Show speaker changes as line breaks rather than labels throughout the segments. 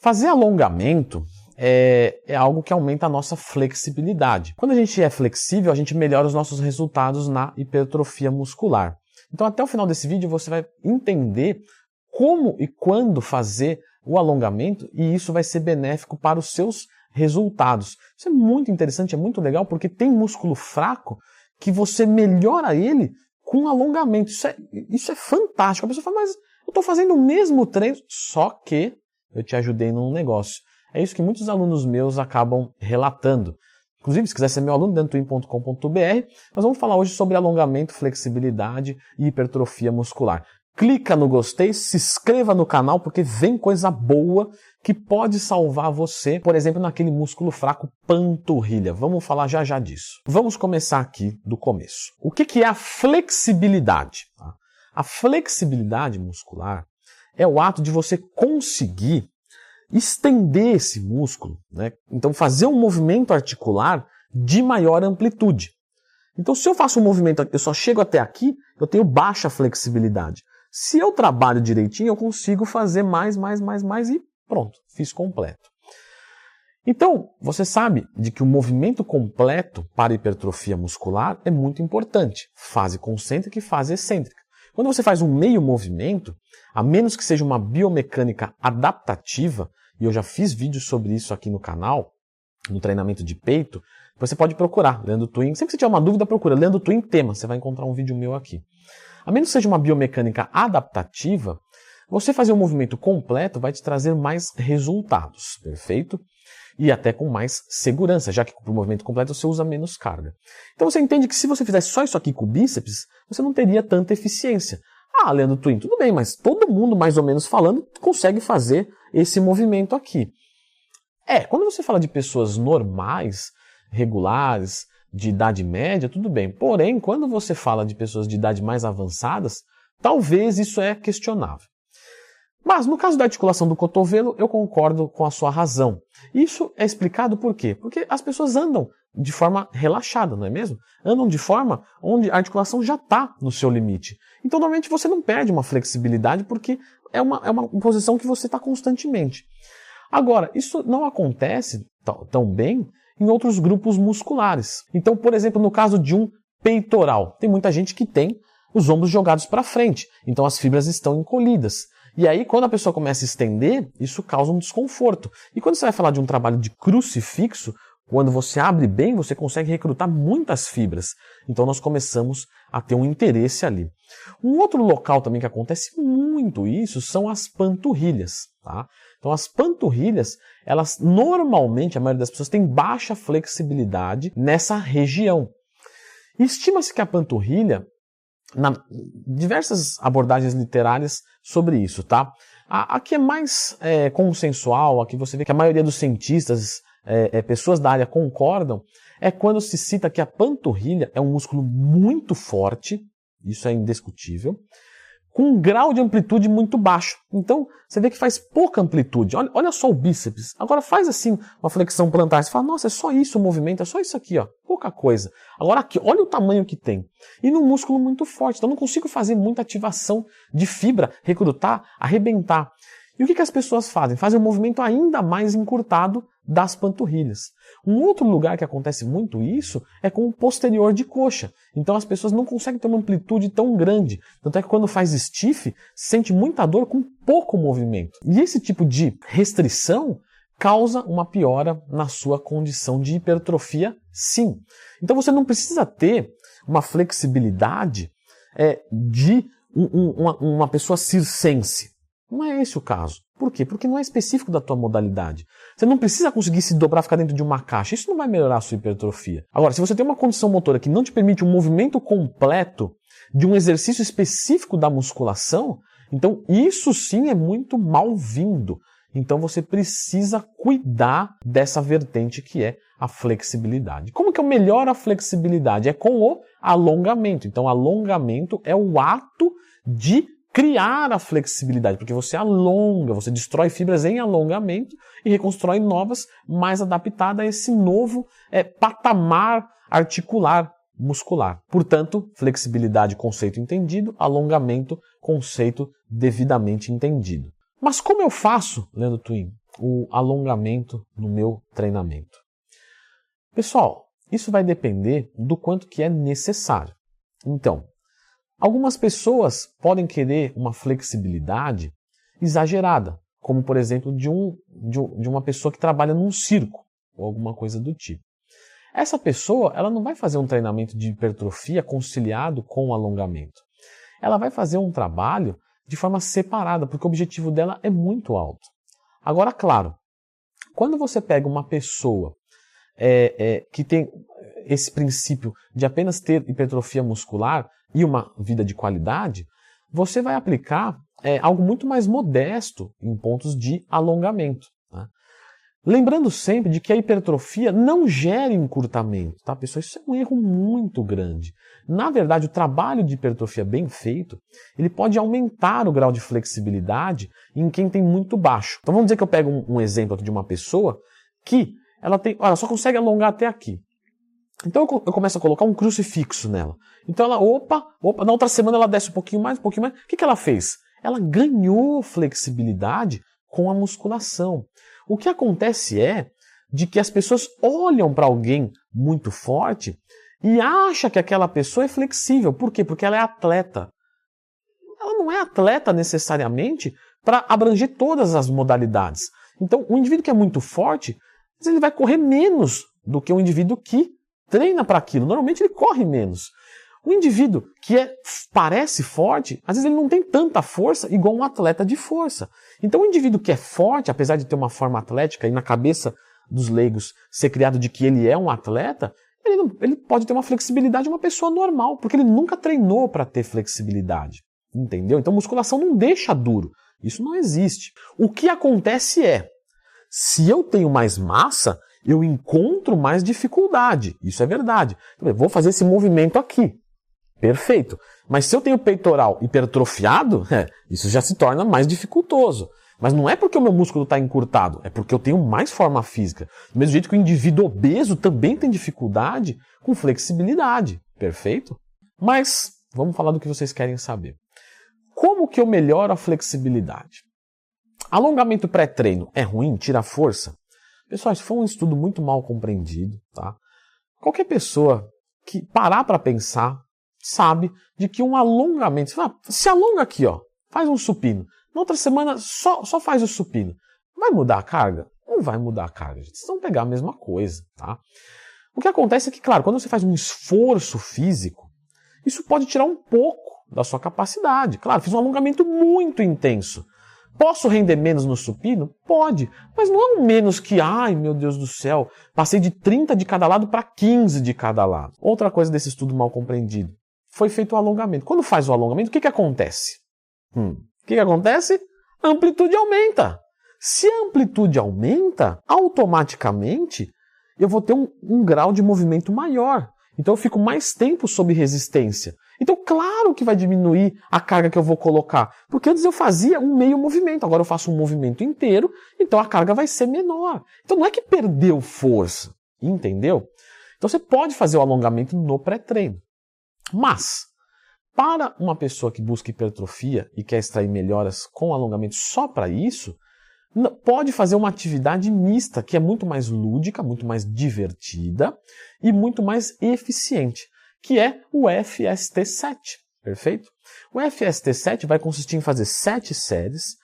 Fazer alongamento é algo que aumenta a nossa flexibilidade. Quando a gente é flexível, a gente melhora os nossos resultados na hipertrofia muscular. Então, até o final desse vídeo, você vai entender como e quando fazer o alongamento e isso vai ser benéfico para os seus resultados. Isso é muito interessante, é muito legal, porque tem músculo fraco que você melhora ele com alongamento. Isso é fantástico. A pessoa fala, mas eu estou fazendo o mesmo treino, só que eu te ajudei num negócio. É isso que muitos alunos meus acabam relatando. Inclusive, se quiser ser meu aluno, dentotwin.com.br, nós vamos falar hoje sobre alongamento, flexibilidade e hipertrofia muscular. Clica no gostei, se inscreva no canal, porque vem coisa boa que pode salvar você, por exemplo, naquele músculo fraco panturrilha. Vamos falar já já disso. Vamos começar aqui do começo. O que é a flexibilidade? A flexibilidade muscular é o ato de você conseguir estender esse músculo, né? Então fazer um movimento articular de maior amplitude. Então se eu faço um movimento, eu só chego até aqui, eu tenho baixa flexibilidade. Se eu trabalho direitinho, eu consigo fazer mais e pronto, fiz completo. Então, você sabe de que o movimento completo para hipertrofia muscular é muito importante. Fase concêntrica e fase excêntrica. Quando você faz um meio movimento, a menos que seja uma biomecânica adaptativa, e eu já fiz vídeos sobre isso aqui no canal, no treinamento de peito, você pode procurar, Leandro Twin. Sempre que você tiver uma dúvida, procura Leandro Twin tema, você vai encontrar um vídeo meu aqui. A menos que seja uma biomecânica adaptativa, você fazer um movimento completo vai te trazer mais resultados, perfeito? E até com mais segurança, já que para o movimento completo você usa menos carga. Então você entende que se você fizesse só isso aqui com o bíceps, você não teria tanta eficiência. Ah, Leandro Twin, tudo bem, mas todo mundo, mais ou menos falando, consegue fazer esse movimento aqui. Quando você fala de pessoas normais, regulares, de idade média, tudo bem. Porém, quando você fala de pessoas de idade mais avançadas, talvez isso é questionável. Mas no caso da articulação do cotovelo, eu concordo com a sua razão. Isso é explicado por quê? Porque as pessoas andam de forma relaxada, não é mesmo? Andam de forma onde a articulação já está no seu limite. Então, normalmente, você não perde uma flexibilidade porque é uma posição que você está constantemente. Agora, isso não acontece tão bem em outros grupos musculares. Então, por exemplo, no caso de um peitoral, tem muita gente que tem os ombros jogados para frente, então as fibras estão encolhidas. E aí, quando a pessoa começa a estender, isso causa um desconforto. E quando você vai falar de um trabalho de crucifixo, quando você abre bem, você consegue recrutar muitas fibras. Então nós começamos a ter um interesse ali. Um outro local também que acontece muito isso são as panturrilhas. Tá? Então as panturrilhas, elas normalmente, a maioria das pessoas tem baixa flexibilidade nessa região. Estima-se que a panturrilha, diversas abordagens literárias sobre isso, tá? Aqui é mais consensual, aqui você vê que a maioria dos cientistas, pessoas da área concordam, é quando se cita que a panturrilha é um músculo muito forte, isso é indiscutível, com um grau de amplitude muito baixo. Então, você vê que faz pouca amplitude. Olha só o bíceps. Agora faz assim uma flexão plantar. Você fala, nossa, é só isso o movimento, é só isso aqui, ó, pouca coisa. Agora aqui, olha o tamanho que tem. E num músculo muito forte. Então, eu não consigo fazer muita ativação de fibra, recrutar, arrebentar. E o que as pessoas fazem? Fazem um movimento ainda mais encurtado das panturrilhas. Um outro lugar que acontece muito isso é com o posterior de coxa. Então as pessoas não conseguem ter uma amplitude tão grande. Tanto é que quando faz stiff, sente muita dor com pouco movimento. E esse tipo de restrição causa uma piora na sua condição de hipertrofia, sim. Então você não precisa ter uma flexibilidade de uma pessoa circense. Não é esse o caso. Por quê? Porque não é específico da tua modalidade. Você não precisa conseguir se dobrar, ficar dentro de uma caixa. Isso não vai melhorar a sua hipertrofia. Agora, se você tem uma condição motora que não te permite um movimento completo de um exercício específico da musculação, então isso sim é muito mal-vindo. Então você precisa cuidar dessa vertente que é a flexibilidade. Como que eu melhoro a flexibilidade? É com o alongamento. Então alongamento é o ato de criar a flexibilidade, porque você alonga, você destrói fibras em alongamento e reconstrói novas, mais adaptadas a esse novo patamar articular muscular. Portanto, flexibilidade, conceito entendido, alongamento, conceito devidamente entendido. Mas como eu faço, Leandro Twin, o alongamento no meu treinamento? Pessoal, isso vai depender do quanto que é necessário. Então, algumas pessoas podem querer uma flexibilidade exagerada, como por exemplo de uma pessoa que trabalha num circo ou alguma coisa do tipo. Essa pessoa ela não vai fazer um treinamento de hipertrofia conciliado com o alongamento. Ela vai fazer um trabalho de forma separada, porque o objetivo dela é muito alto. Agora, claro, quando você pega uma pessoa que tem esse princípio de apenas ter hipertrofia muscular e uma vida de qualidade, você vai aplicar algo muito mais modesto em pontos de alongamento. Tá? Lembrando sempre de que a hipertrofia não gera encurtamento, tá, pessoal? Isso é um erro muito grande. Na verdade, o trabalho de hipertrofia bem feito, ele pode aumentar o grau de flexibilidade em quem tem muito baixo. Então vamos dizer que eu pego um exemplo aqui de uma pessoa que ela só consegue alongar até aqui. Então eu começo a colocar um crucifixo nela. Então ela, opa, na outra semana ela desce um pouquinho mais. O que ela fez? Ela ganhou flexibilidade com a musculação. O que acontece é de que as pessoas olham para alguém muito forte e acham que aquela pessoa é flexível. Por quê? Porque ela é atleta. Ela não é atleta necessariamente para abranger todas as modalidades. Então, o indivíduo que é muito forte, ele vai correr menos do que o indivíduo que treina para aquilo. Normalmente ele corre menos. O indivíduo que parece forte, às vezes ele não tem tanta força igual um atleta de força. Então o indivíduo que é forte, apesar de ter uma forma atlética e na cabeça dos leigos ser criado de que ele é um atleta, ele pode ter uma flexibilidade de uma pessoa normal, porque ele nunca treinou para ter flexibilidade. Entendeu? Então musculação não deixa duro. Isso não existe. O que acontece é, se eu tenho mais massa, eu encontro mais dificuldade. Isso é verdade. Eu vou fazer esse movimento aqui. Perfeito. Mas se eu tenho peitoral hipertrofiado, isso já se torna mais dificultoso. Mas não é porque o meu músculo está encurtado, é porque eu tenho mais forma física. Do mesmo jeito que o indivíduo obeso também tem dificuldade com flexibilidade. Perfeito? Mas vamos falar do que vocês querem saber. Como que eu melhoro a flexibilidade? Alongamento pré-treino é ruim? Tira força? Pessoal, isso foi um estudo muito mal compreendido. Tá? Qualquer pessoa que parar para pensar sabe de que um alongamento, se alonga aqui, ó, faz um supino. Na outra semana só faz o supino. Vai mudar a carga? Não vai mudar a carga, gente. Vocês vão pegar a mesma coisa. Tá? O que acontece é que, claro, quando você faz um esforço físico, isso pode tirar um pouco da sua capacidade. Claro, fiz um alongamento muito intenso. Posso render menos no supino? Pode, mas não é um menos que, ai meu Deus do céu, passei de 30 de cada lado para 15 de cada lado. Outra coisa desse estudo mal compreendido, foi feito o alongamento. Quando faz o alongamento, o que acontece? O que acontece? A amplitude aumenta. Se a amplitude aumenta, automaticamente eu vou ter um grau de movimento maior. Então eu fico mais tempo sob resistência. Então claro que vai diminuir a carga que eu vou colocar. Porque antes eu fazia um meio movimento, agora eu faço um movimento inteiro, então a carga vai ser menor. Então não é que perdeu força, entendeu? Então você pode fazer o alongamento no pré-treino. Mas, para uma pessoa que busca hipertrofia e quer extrair melhoras com alongamento só para isso, pode fazer uma atividade mista, que é muito mais lúdica, muito mais divertida e muito mais eficiente, que é o FST7, perfeito? O FST7 vai consistir em fazer 7 séries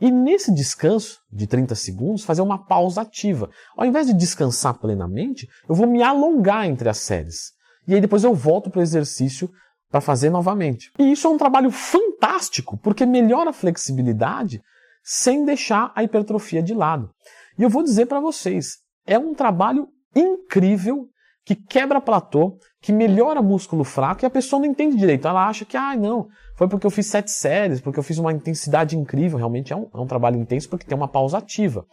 e nesse descanso de 30 segundos fazer uma pausa ativa. Ao invés de descansar plenamente, eu vou me alongar entre as séries. E aí depois eu volto para o exercício para fazer novamente. E isso é um trabalho fantástico, porque melhora a flexibilidade sem deixar a hipertrofia de lado. E eu vou dizer para vocês, é um trabalho incrível que quebra platô, que melhora músculo fraco e a pessoa não entende direito. Ela acha que, não, foi porque eu fiz 7 séries, porque eu fiz uma intensidade incrível. Realmente é um trabalho intenso porque tem uma pausa ativa.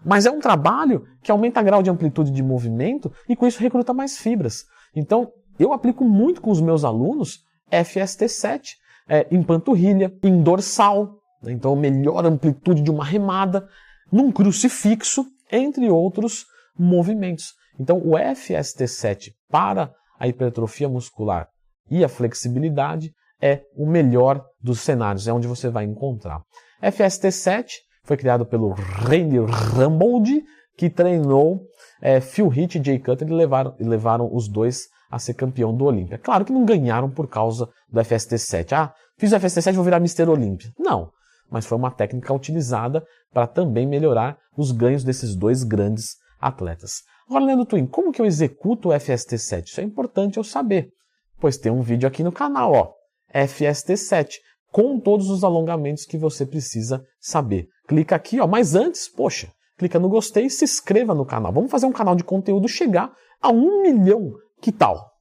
Mas é um trabalho que aumenta o grau de amplitude de movimento e com isso recruta mais fibras. Então, eu aplico muito com os meus alunos FST7 em panturrilha, em dorsal. Então, melhora a amplitude de uma remada, num crucifixo, entre outros movimentos. Então, o FST7 para a hipertrofia muscular e a flexibilidade é o melhor dos cenários, é onde você vai encontrar. FST7 Foi criado pelo Randy Ramboldi, que treinou Phil Heath e Jay Cutler e levaram os dois a ser campeão do Olímpia. Claro que não ganharam por causa do FST7. Ah, fiz o FST7 e vou virar Mr. Olímpia. Não, mas foi uma técnica utilizada para também melhorar os ganhos desses dois grandes atletas. Agora, Leandro Twin, como que eu executo o FST7? Isso é importante eu saber, pois tem um vídeo aqui no canal, ó, FST7, com todos os alongamentos que você precisa saber. Clica aqui, ó, mas antes, poxa, clica no gostei e se inscreva no canal. Vamos fazer um canal de conteúdo chegar a 1 milhão. Que tal?